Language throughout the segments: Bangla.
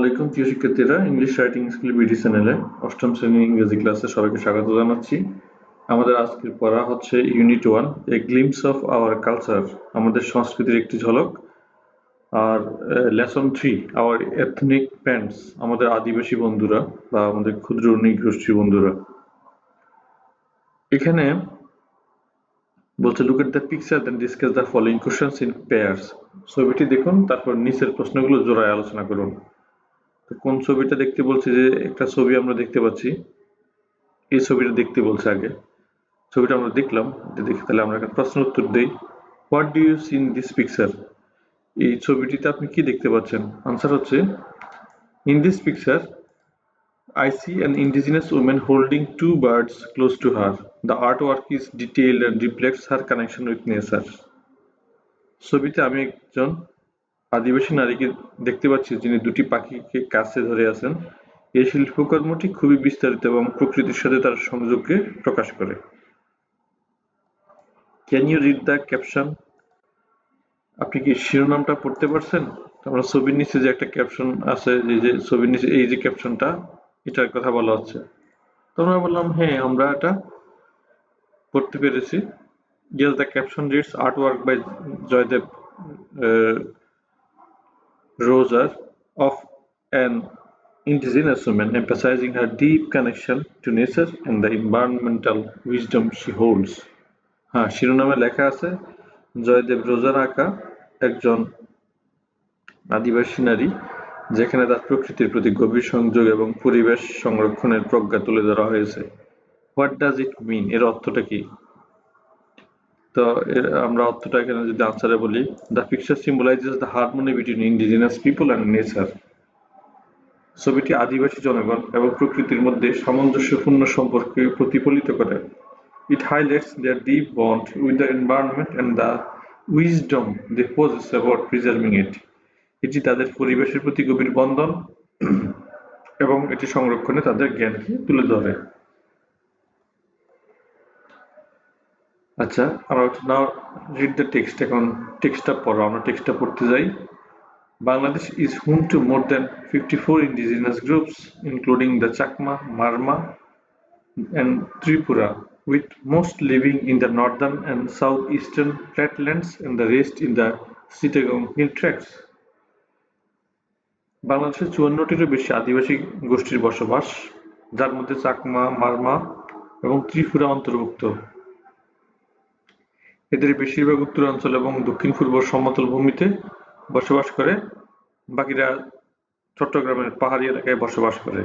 আলাইকুম প্রিয় শিক্ষার্থীরা, ইংলিশ রাইটিং স্কিল বিডি চ্যানেলে অষ্টম শ্রেণীর ইংরেজি ক্লাসে সবাইকে স্বাগত জানাচ্ছি। আমাদের আজকের পড়া হচ্ছে unit 1, A glimpse of our culture, আমাদের সংস্কৃতির একটি ঝলক। আর লেসন 3, আওয়ার এথনিক ফ্রেন্ডস, আমাদের আদিবাসী বন্ধুরা বা আমাদের ক্ষুদ্র নৃগোষ্ঠী বন্ধুরা। এখানে বলছে look at the picture then discuss the following questions in pairs. ছবিটি দেখুন, তারপর নিচের প্রশ্নগুলো জোড়ায় আলোচনা করুন। কোন ছবিটা দেখতে বলছে? যে একটা ছবি আমরা দেখতে পাচ্ছি, এই ছবিটা দেখতে বলছে। আগে ছবিটা আমরা দেখলাম, দেখি তাহলে আমরা একটা প্রশ্ন উত্তর দেই। What do you see in this picture? এই ছবিটিতে আপনি কি দেখতে পাচ্ছেন? আনসার হচ্ছে in this picture I see an indigenous woman holding two birds close to her. The artwork is detailed and reflects her connection with nature. ছবিতে আমি একজন আদিবাসী নারীকে দেখতে পাচ্ছি যিনি দুটি পাখিকে কাছে ধরে আছেন। এই শিল্পকর্মটি খুবই বিস্তারিত এবং প্রকৃতির সাথে তার সংযোগকে প্রকাশ করে। Can you read the caption? আপনি কি শিরোনামটা পড়তে পারছেন? আমরা ছবির নিচে যে একটা ক্যাপশন আছে, যে ছবির নিচে এই যে ক্যাপশনটা, এটার কথা বলা হচ্ছে। তো আমরা বললাম হ্যাঁ, আমরা এটা পড়তে পেরেছি। Yes, the caption reads artwork by Joydev Roser of an indigenous woman, emphasizing her deep connection to nature and the environmental wisdom she holds. হ্যাঁ, শিরোনামে লেখা আছে জয়দেব রোজার আঁকা একজন আদিবাসী নারী, যেখানে তার প্রকৃতির প্রতি গভীর সংযোগ এবং পরিবেশ সংরক্ষণের প্রজ্ঞা তুলে ধরা হয়েছে। হোয়াট ডাজ ইট মিন? এর অর্থটা কি? তো আমরা অর্থটা এখানে যদি আনসারে বলি, the picture symbolises the harmony between indigenous people and nature. ছবিটি আদিবাসী জনগণ এবং প্রকৃতির মধ্যে সামঞ্জস্যপূর্ণ সম্পর্ককে প্রতিফলিত করে। It highlights their deep bond with the environment and the wisdom they possess about preserving it. এটি তাদের পরিবেশের প্রতি গভীর বন্ধন এবং এটি সংরক্ষণে তাদের জ্ঞানকে তুলে ধরে। আচ্ছা, আমরা নাও রিড দ্য টেক্সট। এখন টেক্সটটা পড়ো, আমরা টেক্সটটা পড়তে যাই। Bangladesh is home to more than 54 indigenous groups, including the Chakma, Marma, and Tripura, with most living in the northern and southeastern flatlands and the rest in the Chittagong hill tracts. বাংলাদেশে 54টিরও বেশি আদিবাসী গোষ্ঠীর বসবাস, যার মধ্যে চাকমা, মারমা এবং ত্রিপুরা অন্তর্ভুক্ত। এদের বেশিরভাগ উত্তরাঞ্চল এবং দক্ষিণ-পূর্ব সমতল ভূমিতে বসবাস করে, বাকিরা চট্টগ্রামের পাহাড়ি এলাকায় বসবাস করে।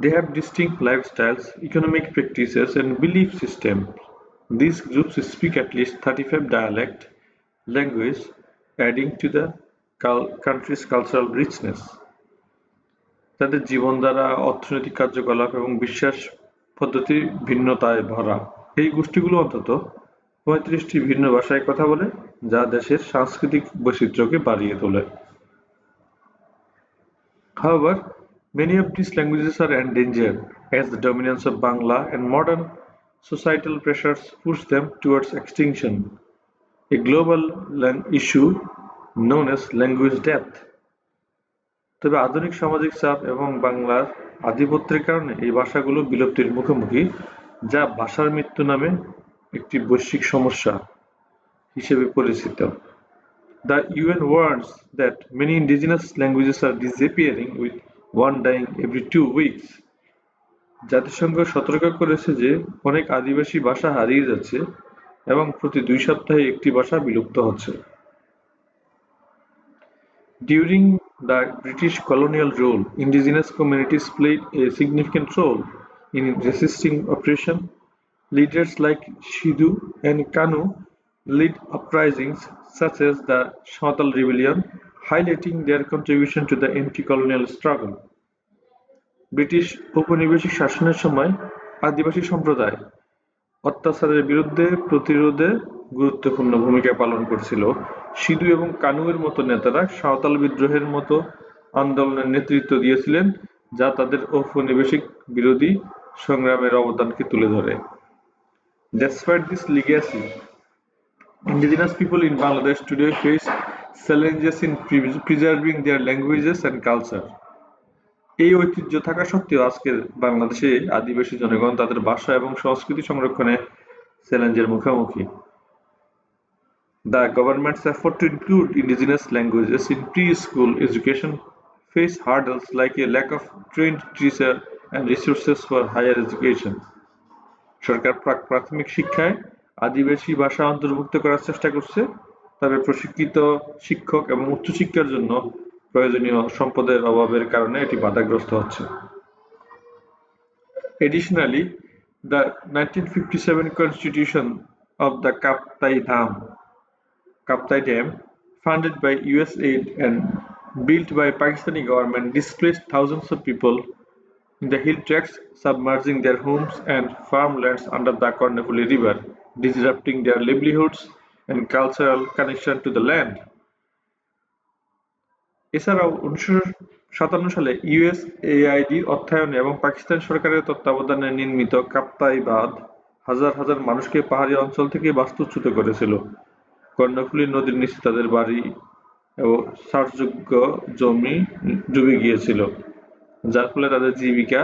They have distinct lifestyles, economic practices, and belief systems. These groups speak at least 35 dialect languages, adding to the country's cultural richness. তাদের জীবনধারা, অর্থনৈতিক কার্যকলাপ এবং বিশ্বাস পদ্ধতি ভিন্নতায় ভরা। এই গোষ্ঠীগুলো অন্তত 35টি ভিন্ন ভাষায় কথা বলে, যা দেশের সাংস্কৃতিক বৈচিত্র্যকে বাড়িয়ে তোলে। However, many of these languages are endangered as the dominance of Bangla and modern societal pressures push them towards extinction, a global issue known as language death. তবে আধুনিক সামাজিক চাপ এবং বাংলার আধিপত্যের কারণে এই ভাষাগুলো বিলুপ্তির মুখোমুখি, যা ভাষার মৃত্যু নামে একটি বৈশ্বিক সমস্যা হিসেবে পরিচিত। The UN warns that many indigenous languages are disappearing, with one dying every 2 weeks. জাতিসংঘ সতর্ক করেছে যে অনেক আদিবাসী ভাষা হারিয়ে যাচ্ছে এবং প্রতি 2 সপ্তাহে একটি ভাষা বিলুপ্ত হচ্ছে। During the British colonial rule, indigenous communities played a significant role in resisting oppression. Leaders like Sidhu and Kanu led uprisings such as the Santal Rebellion, highlighting their contribution to the anti-colonial struggle. British ঔপনিবেশিক শাসনের সময় আদিবাসী সম্প্রদায় অত্যাচারের বিরুদ্ধে প্রতিরোধে গুরুত্বপূর্ণ ভূমিকা পালন করেছিল। সিধু এবং কানুয়ের মতো নেতারা সাঁওতাল বিদ্রোহের মতো আন্দোলনের নেতৃত্ব দিয়েছিলেন, যা তাদের ঔপনিবেশিক বিরোধী সংগ্রামের অবদানকে তুলে ধরে। Despite this legacy, indigenous people in Bangladesh today face challenges in preserving their languages and culture. এই ঐতিহ্য থাকা সত্ত্বেও আজকের বাংলাদেশে আদিবাসী জনগণ তাদের ভাষা এবং সংস্কৃতি সংরক্ষণে চ্যালেঞ্জের মুখোমুখি। The government's effort to include indigenous languages in preschool education face hurdles like a lack of trained teachers and resources for higher education. সরকার প্রাথমিক শিক্ষায় আদিবাসী ভাষা অন্তর্ভুক্ত করার চেষ্টা করছে, তবে প্রশিক্ষিত শিক্ষক এবং উচ্চশিক্ষার জন্য প্রয়োজনীয় সম্পদের অভাবের কারণে এটি বাধাগ্রস্ত হচ্ছে। Additionally, the 1957 Constitution of the Kaptai Dam, funded by USAID and built by Pakistani government, displaced thousands of people in the hill tracts, submerging their homes and farmlands under the Kornafuli River, disrupting their livelihoods and cultural connection to the land. এছাড়াও 1957 সালে ইউএসএআইডির অর্থায়নে এবং পাকিস্তান সরকারের তত্ত্বাবধানে নির্মিত কাপ্তাই বাঁধ হাজার হাজার মানুষকে পাহাড়ি অঞ্চল থেকে বাস্তুচ্যুত করেছিল। কর্ণফুলী নদীর নিচে তাদের বাড়ি ও চাষযোগ্য জমি ডুবে গিয়েছিল, যার ফলে তাদের জীবিকা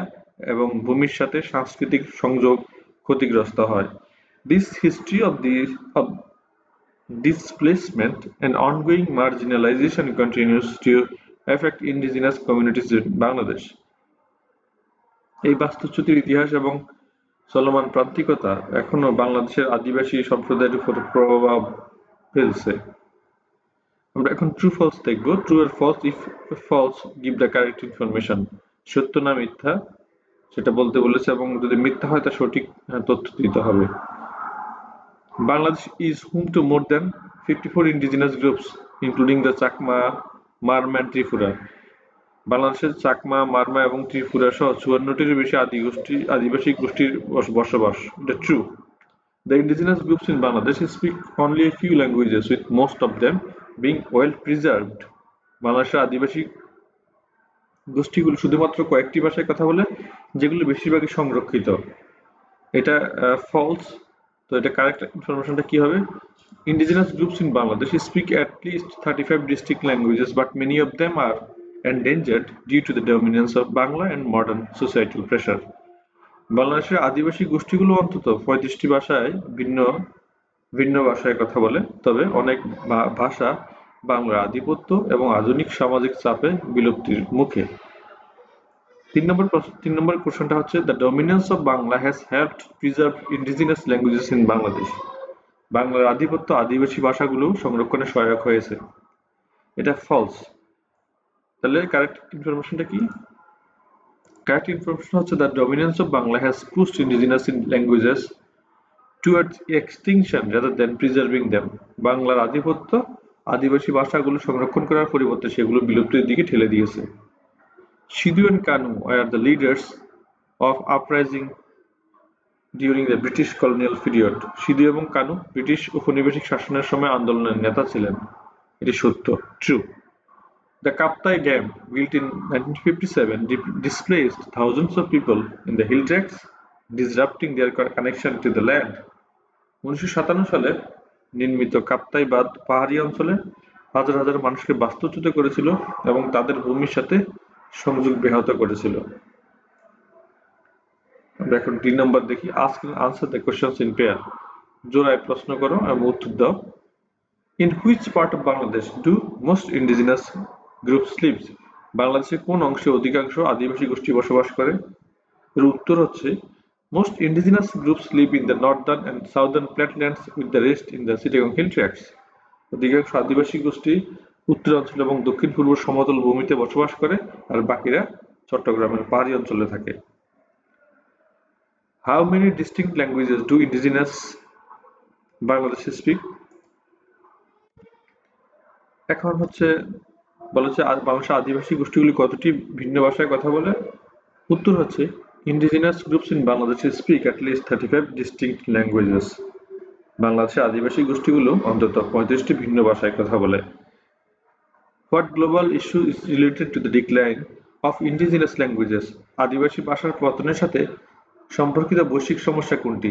এবং ভূমির সাথে সাংস্কৃতিক সংযোগ ক্ষতিগ্রস্ত হয়। This history of displacement and ongoing marginalization continues to affect indigenous communities in Bangladesh. এই বাস্তুচ্যুতির ইতিহাস এবং চলমান প্রান্তিকতা এখনো বাংলাদেশের আদিবাসী সম্প্রদায়ের উপর প্রভাব ফেলছে। আমরা এখন ট্রু ফলস দেখব। ট্রু আর false. If false, give the correct information. সত্য না মিথ্যা সেটা বলতে বলেছে, এবং যদি মিথ্যা হয় তা সঠিক তথ্য দিতে হবে। Bangladesh is home to more than 54 indigenous groups, including the Chakma, Marma and Tripura. বাংলাদেশের চাকমা, মারমা এবং ত্রিপুরা সহ 54টির বেশি আদিবাসী গোষ্ঠীর বসবাস। এটা true. The indigenous groups in Bangladesh speak only a few languages, with most of them being well preserved. বাংলাদেশের আদিবাসী গোষ্ঠীগুলো শুধুমাত্র কয়েকটি ভাষায় কথা বলে, যেগুলো বেশিরভাগই সংরক্ষিত। এটা ফলস। তো এটা কারেক্ট ইনফরমেশনটা কি হবে? Indigenous groups in Bangladesh speak at least 35 distinct languages, but many of them are endangered due to the dominance of Bangla and modern societal pressure. বাংলাদেশের আদিবাসী গোষ্ঠীগুলো অন্তত 35টি ভাষায় ভিন্ন ভাষায় কথা বলে, তবে অনেক ভাষা বাংলার আধিপত্য এবং আধুনিক সামাজিক চাপে বিলুপ্তির মুখে। 3 নম্বর কোশ্চেনটা হচ্ছে, the dominance of Bangla has helped preserve indigenous languages in Bangladesh. বাংলার আধিপত্য আদিবাসী ভাষাগুলো সংরক্ষণে সহায়ক হয়েছে। এটা ফলস। তাহলে কারেক্ট ইনফরমেশনটা কি? কারেক্ট ইনফরমেশন হচ্ছে, the dominance of Bangla has pushed indigenous languages towards extinction rather than preserving them. বাংলার আধিপত্য আদিবাসী ভাষাগুলো সংরক্ষণ করার পরিবর্তে সেগুলো বিলুপ্তির দিকে ঠেলে দিয়েছে। Sidhu and Kanu were the leaders of uprising during the British colonial period. Sidhu এবং কানু ব্রিটিশ উপনিবেশিক শাসনের সময় আন্দোলনের নেতা ছিলেন। এটি সত্য, true. The Kaptai Dam, built in 1957, displaced thousands of people in the hill tracts, disrupting their connection to the land. 1957 সালে নির্মিত কাপ্তাই বাঁধ পাহাড়ি অঞ্চলে হাজার হাজার মানুষকে বাস্তুচ্যুত করেছিল এবং তাদের ভূমির সাথে সংযোগ ব্যাহত করেছিল। আমরা এখন 3 নম্বর দেখি। Ask and answer the questions in pair. জোড়ায় প্রশ্ন করো এবং উত্তর দাও। In which part of Bangladesh do most indigenous groups live? বাংলাদেশের কোন অংশে অধিকাংশ আদিবাসী গোষ্ঠী বসবাস করে? এর উত্তর হচ্ছে, most indigenous groups live in the northern and southern flatlands with the rest in the Chittagong Hill Tracts. অধিকাংশ আদিবাসী গোষ্ঠী উত্তরাঞ্চল এবং দক্ষিণ পূর্ব সমতল ভূমিতে বসবাস করে, আর বাকিরা চট্টগ্রামের পাহাড়ি অঞ্চলে থাকে। How many distinct languages do indigenous Bangladesh speak? এখন হচ্ছে বলেছে বাংলাদেশের আদিবাসী গোষ্ঠীগুলি কতটি ভিন্ন ভাষায় কথা বলে? উত্তর হচ্ছে, indigenous groups in Bangladesh speak at least 35 distinct languages. বাংলাদেশের আদিবাসী গোষ্ঠীগুলো অন্তত 35টি ভিন্ন ভাষায় কথা বলে। What global issue is related to the decline of indigenous languages? আদিবাসী ভাষার পতনের সাথে সম্পর্কিত বৈশ্বিক সমস্যা কোনটি?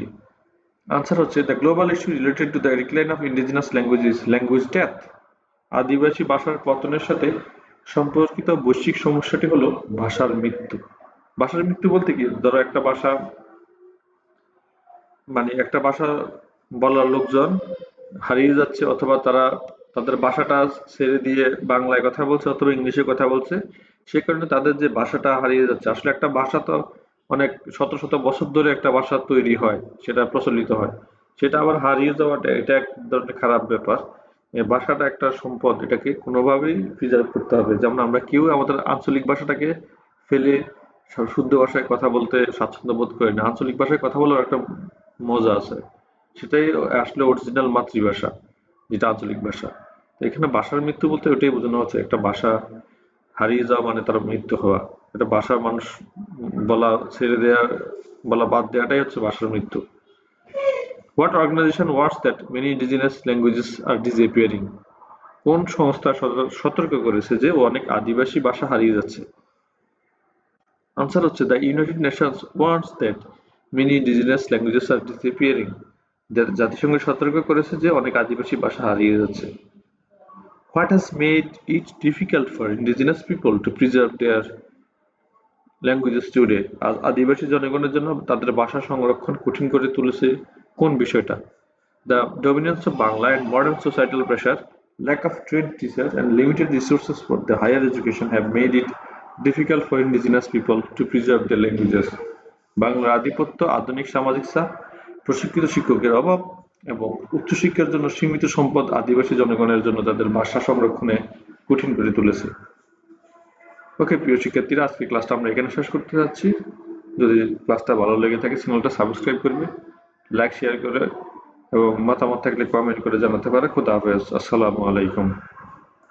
আনসার হচ্ছে, the global issue related to the decline of indigenous languages is language death. আদিবাসী ভাষার পতনের সাথে সম্পর্কিত বৈশ্বিক সমস্যাটি হলো ভাষার মৃত্যু। ভাষার মৃত্যু বলতে কি, ধরো একটা ভাষা, মানে একটা ভাষা বলার লোকজন হারিয়ে যাচ্ছে, অথবা তারা তাদের ভাষাটা ছেড়ে দিয়ে বাংলায় কথা বলছে অথবা ইংলিশে কথা বলছে, সে কারণে তাদের যে ভাষাটা হারিয়ে যাচ্ছে। আসলে একটা ভাষা তো অনেক শত শত বছর ধরে একটা ভাষা তৈরি হয়, সেটা প্রচলিত হয়, সেটা আবার হারিয়ে যাওয়াটা এটা এক ধরনের খারাপ ব্যাপার। এই ভাষাটা একটা সম্পদ, এটাকে কোনোভাবেই প্রিজার্ভ করতে হবে। যেমন আমরা কেউ আমাদের আঞ্চলিক ভাষাটাকে ফেলে শুদ্ধ ভাষায় কথা বলতে স্বাচ্ছন্দ্য বোধ করি না। আঞ্চলিক ভাষায় কথা বলার একটা মজা আছে, সেটাই আসলে অরিজিনাল মাতৃভাষা, যেটা আঞ্চলিক ভাষা। তো এখানে ভাষার মৃত্যু বলতে ওটাই বোঝানো হচ্ছে, একটা ভাষা হারিয়ে যাওয়া মানে তার মৃত্যু হওয়া। একটা ভাষা মানুষ বলা ছেড়ে দেওয়া, বলা বাদ দেওয়াটাই হচ্ছে ভাষার মৃত্যু। What organisation warns that many indigenous languages are disappearing? কোন সংস্থা সতর্ক করেছে যে অনেক আদিবাসী ভাষা হারিয়ে যাচ্ছে? আনসার হচ্ছে the United Nations warns that many indigenous languages are disappearing. জাতিসংঘ সতর্ক করেছে যে অনেক আদিবাসী ভাষা হারিয়ে যাচ্ছে। What has made it difficult for indigenous people to preserve their languages today? আদিবাসী জনগণের জন্য তাদের ভাষা সংরক্ষণ কঠিন করে তুলেছে কোন বিষয়টা? The dominance of Bangla and modern societal pressure, lack of trained teachers, and limited resources for the higher education have made it difficult for indigenous people to preserve their languages. বাংলার আধিপত্য, আধুনিক সামাজিক চাপ, প্রশিক্ষিত শিক্ষকের অভাব এবং উচ্চশিক্ষার জন্য সীমিত সম্পদ আদিবাসী জনগণের জন্য তাদের ভাষা সংরক্ষণে কঠিন করে তুলেছে। ওকে প্রিয় শিক্ষার্থীরা, আজকে ক্লাসটা আমরা এখানে শেষ করতে যাচ্ছি। যদি ক্লাসটা ভালো লেগে থাকে চ্যানেলটা সাবস্ক্রাইব করবে, লাইক শেয়ার করে এবং মতামত থাকলে কমেন্ট করে জানাতে পারে। খোদা হাফেজ, আসসালামু আলাইকুম।